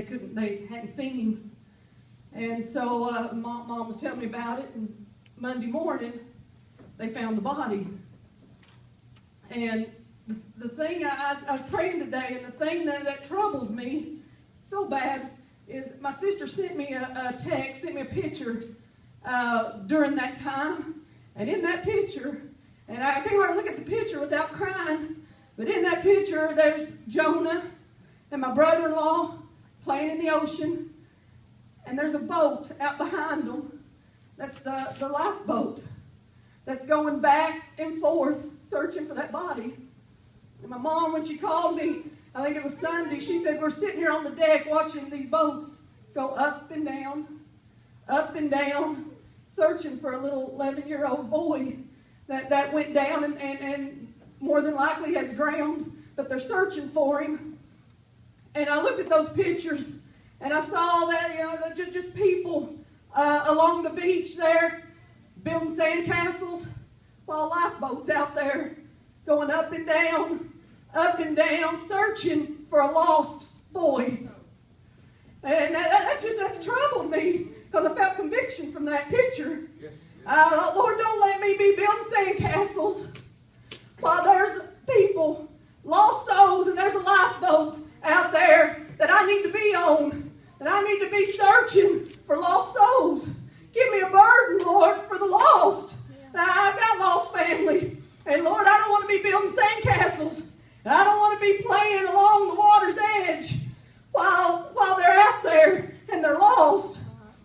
They hadn't seen him. And so mom was telling me about it, and Monday morning, they found the body. And the thing, I was praying today, and the thing that troubles me so bad is my sister sent me a text, sent me a picture during that time. And in that picture, and I can't hardly look at the picture without crying, but in that picture, there's Jonah and my brother-in-law playing in the ocean, and there's a boat out behind them. That's the lifeboat that's going back and forth searching for that body. And my mom, when she called me, I think it was Sunday, she said, we're sitting here on the deck watching these boats go up and down, searching for a little 11-year-old boy that went down and more than likely has drowned, but they're searching for him. And I looked at those pictures, and I saw that, just people along the beach there building sandcastles while lifeboats out there going up and down, searching for a lost boy. And that's troubled me, because I felt conviction from that picture. Yes. Lord, don't let me be building sandcastles while there's people, lost souls, and there's a lifeboat out there that I need to be on, that I need to be searching for lost souls. Give me a burden, Lord, for the lost. I've got lost family, and Lord, I don't want to be building sandcastles. I don't want to be playing along the water's edge while they're out there and they're lost.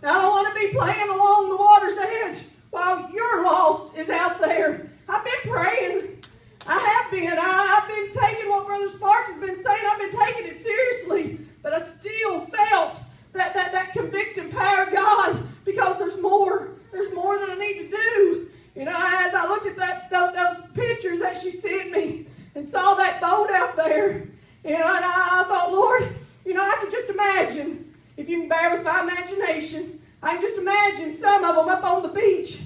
I don't want to be playing along the water's edge while your lost is out there. I've been praying. I have been. I've been taking what Brother Sparks has been saying. I've been taking it seriously, but I still felt that convicting power of God, because there's more. There's more that I need to do. You know, as I looked at those pictures that she sent me and saw that boat out there, you know, and I thought, Lord, you know, I can just imagine, if you can bear with my imagination, I can just imagine some of them up on the beach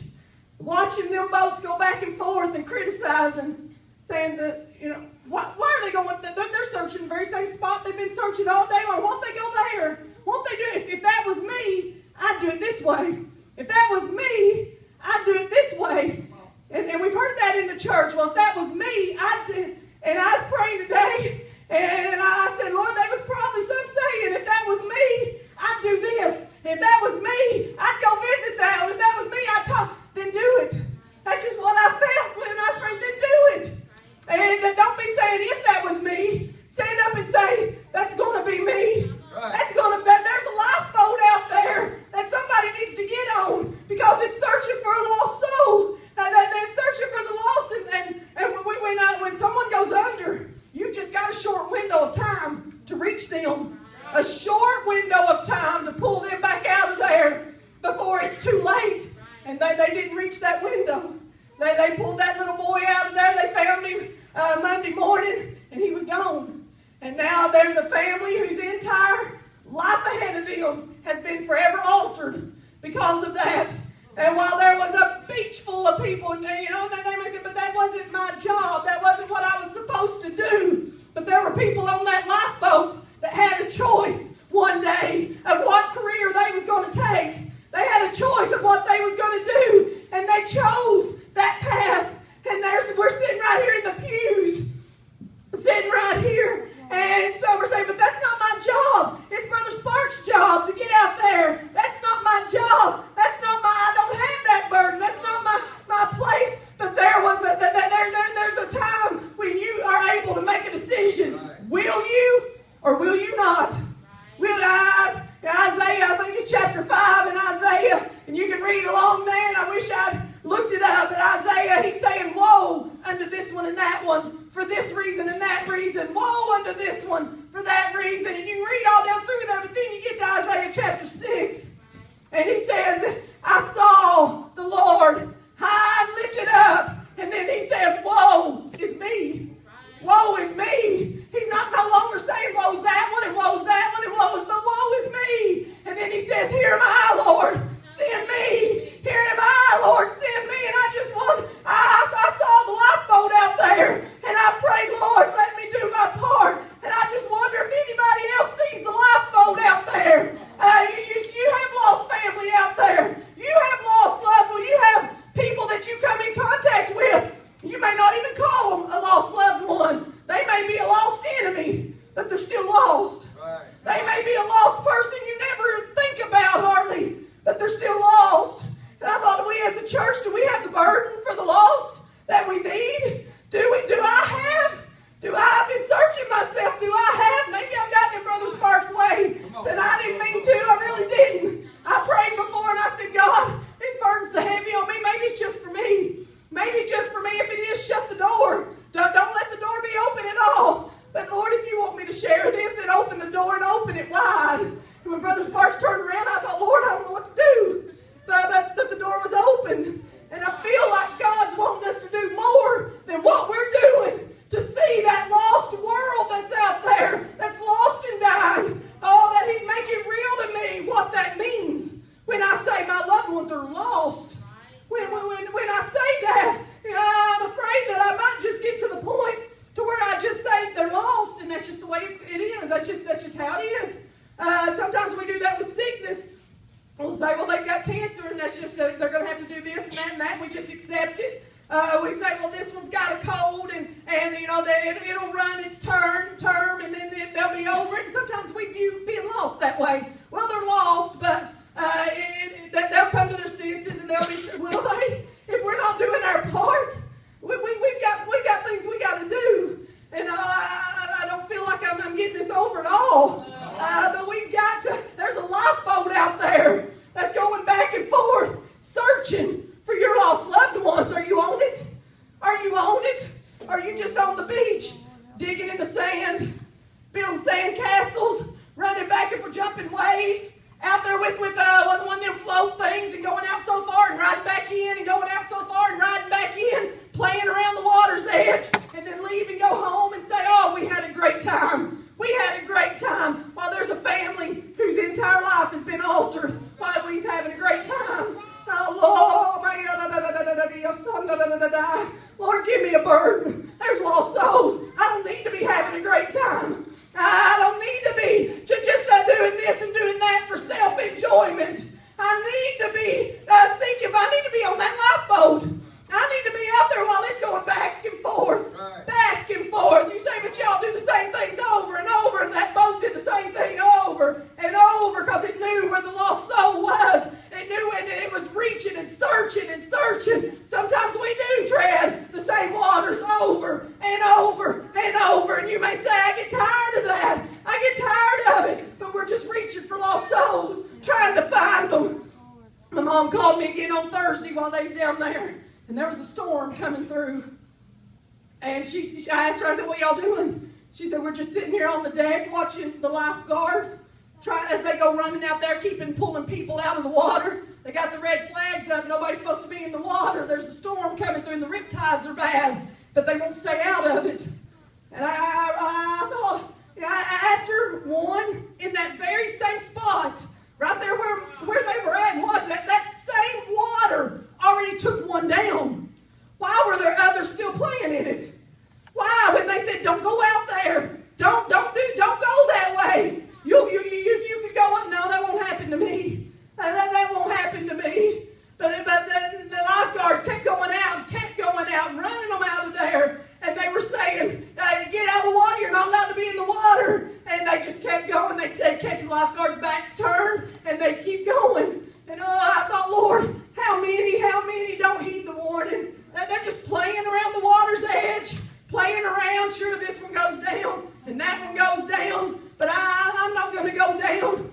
watching them boats go back and forth and criticizing, saying that, you know, why are they going? They're searching the very same spot they've been searching all day long. Won't they go there? Won't they do it? If that was me, I'd do it this way. If that was me, I'd do it this way. And we've heard that in the church. Well, if that was me, I'd do it. And I was praying today, and I said, Lord, there was probably some saying, if that was me, I'd do this. If that was me, I'd go visit that one. If that was me, I'd talk. Then do it. That's just what I felt when I prayed. Then do it. And don't be saying, if that was me. Stand up and say, that's going to be me. Right. There's a lifeboat out there that somebody needs to get on, because it's searching for a lost soul. They're searching for the lost, and when someone goes under, you've just got a short window of time to reach them. A short window of time to pull them back out of there before it's too late. And they didn't reach that window. They pulled that little boy out of there. They found him Monday morning, and he was gone. And now there's a family whose entire life ahead of them has been forever altered because of that. And while there was a beach full of people, and you know, they may say, but that wasn't my job. That wasn't what I was supposed to do. But there were people on that lifeboat that had a choice one day of what career they was going to take. They had a choice of what they was going to do, and they chose that path. And we're sitting right here in the pews, sitting right here, and some are saying, but that's not my job. It's Brother Sparks' job to get out there. That's not my job. I don't have that burden. That's not my place. But there's a time when you are able to make a decision. Will you or will you not? Isaiah, I think it's chapter 5 in Isaiah, and you can read along there, and I wish I'd looked it up. But Isaiah, he's saying, woe unto this one and that one for this reason and that reason. Woe unto this one for that reason. And you can read all down through there, but then you get to Isaiah chapter 6, and he says, I saw the Lord high and lifted up. And then he says, woe is me. Woe is me. He's not no longer saying, woe's that one, and woe's that one, and but woe is me. And then he says, here am I, Lord, send me. Here am I, Lord, send me. And I saw the lifeboat out there, and I prayed, Lord, let me do my part. And I just wonder if anybody else sees the lifeboat out there. You have lost family out there. You have lost loved ones. You have people that you come in contact with. You may not even call them a lost loved one. They may be a lost enemy, but they're still lost. Right. They may be a lost person you never think about hardly, but they're still lost. And I thought, we as a church, do we have the burden for the lost that we need? I've been searching myself. Do I have? Maybe I've gotten in Brother Sparks' way, but I didn't mean to. I really didn't. I prayed before and I said, God, these burdens are heavy on me. Maybe it's just for me. Maybe it's just for me. If it is, shut the door. Don't let the door be open at all. But Lord, if you want me to share this, then open the door and open it wide. And when Brother Sparks turned around, I thought, Lord, I don't know what to do. But the door was open. And I feel like God's wanting us to do more than what we're doing to see that lost world that's out there, that's lost and dying. Oh, that He'd make it real to me what that means when I say my loved ones are lost. When I say that, I'm afraid that I might just get to the point to where I just say they're lost, and that's just the way it is. That's just how it is. Sometimes we do that with sickness. We'll say, well, they've got cancer, and that's just, they're going to have to do this and that, and we just accept it. We say, well, this one's got a cold, and it'll run its term, and then they'll be over it. And sometimes we view being lost that way. Well, they're lost, but they'll come to their senses, and they'll be, will they? If we're not doing our part, we've got things we got to do. And I don't feel like I'm getting this over at all. But we've got to, there's a lifeboat out there that's going back and forth, searching for your lost loved ones. Are you on it? Are you on it? Are you just on the beach, digging in the sand, building sandcastles, running back and forth, jumping waves, out there with one of them float things and going out so far and riding back in and going out so far and riding back in, playing around the water's edge, and then leave and go home and say, oh, we had a great time. We had a great time. While there's a family whose entire life has been altered while we's having a great time. Oh, Lord, give me a burden. There's lost souls. I don't need to be having a great time. I don't need to be just doing this and doing that for self-enjoyment. I need to be thinking, I need to be on that lifeboat. I need to be out there while it's going back and forth. Right. Back and forth. You say, but y'all do the same things over and over, and that boat did the same thing over and over because it knew where the lost soul was. It knew and it was reaching and searching and searching. Sometimes we do tread the same waters over and over and over, and you may say, I get tired of that. I get tired of it. But we're just reaching for lost souls, trying to find them. My mom called me again on Thursday while they was down there. And there was a storm coming through. And I asked her, I said, what y'all doing? She said, we're just sitting here on the deck watching the lifeguards, trying as they go running out there, pulling people out of the water. They got the red flags up. Nobody's supposed to be in the water. There's a storm coming through, and the riptides are bad, but they won't stay out of it. And I thought, after one, in that very same spot, right there where they were at and watching, that same water already took one down. Why were there others still playing in it? Why? When they said, don't go out there. Don't go that way. You could go, no, that won't happen to me. That won't happen to me. But the lifeguards kept going out and running them out of there. And they were saying, get out of the water. You're not allowed to be in the water. And they just kept going. They'd catch the lifeguards' backs turned, and they'd keep going. And I thought, Lord, how many don't heed the warning? They're just playing around the water's edge, playing around. Sure, this one goes down, and that one goes down, but I'm not going to go down.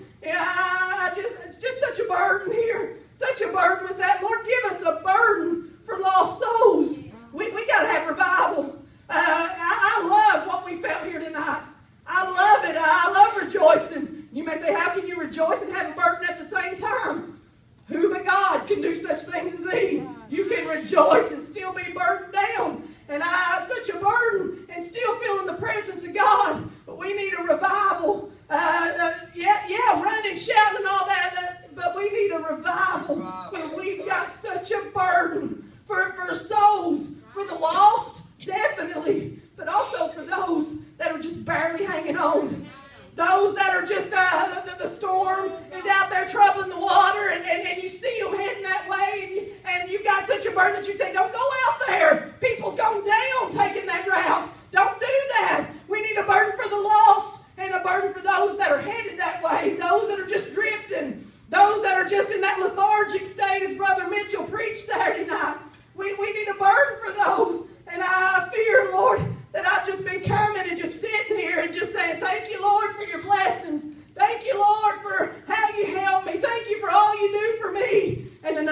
Just such a burden here, such a burden with that. Lord, give us a burden for lost souls. We got to have revival. I love what we felt here tonight. I love it. I love rejoicing. You may say, how can you rejoice and have a burden at the same time? Who but God can do such things as these? You can rejoice and still be burdened down. And I have such a burden and still feel in the presence of God. But we need a revival. Running, shouting and all that. But we need a revival. Where we've got such a burden for souls. For the lost, definitely. But also for those that are just barely hanging on. Those that are just, the storm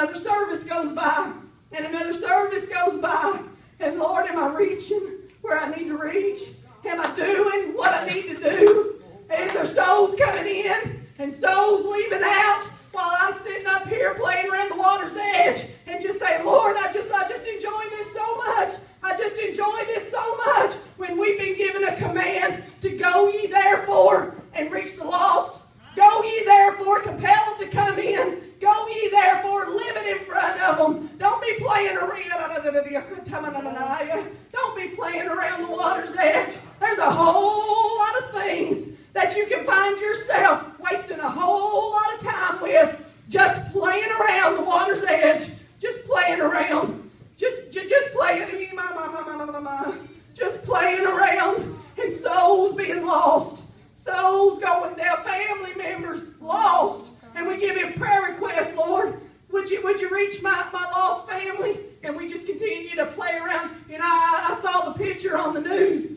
another service goes by, and another service goes by. And Lord, am I reaching where I need to reach? Am I doing what I need to do? Is there souls coming in and souls leaving out while I'm sitting up here playing around the water's edge and just saying, Lord, I just enjoy this so much. I just enjoy this so much, when we've been given a command to go ye therefore and reach the lost. Go ye therefore, compel them to come in. Go ye therefore, live it in front of them. Don't be playing around. Don't be playing around the water's edge. There's a whole lot of things that you can find yourself wasting a whole lot of time with, just playing around the water's edge, just playing around, just playing, just playing around, and souls being lost, souls going down, family members lost. And we give him prayer requests, Lord. Would you reach my lost family? And we just continue to play around. You know, I saw the picture on the news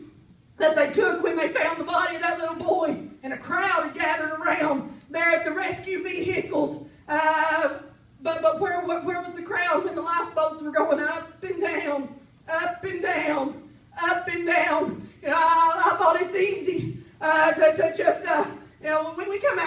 that they took when they found the body of that little boy, and a crowd had gathered around there at the rescue vehicles. But where was the crowd when the lifeboats were going up and down, up and down, up and down? You know, I thought it's easy to just, when we come out.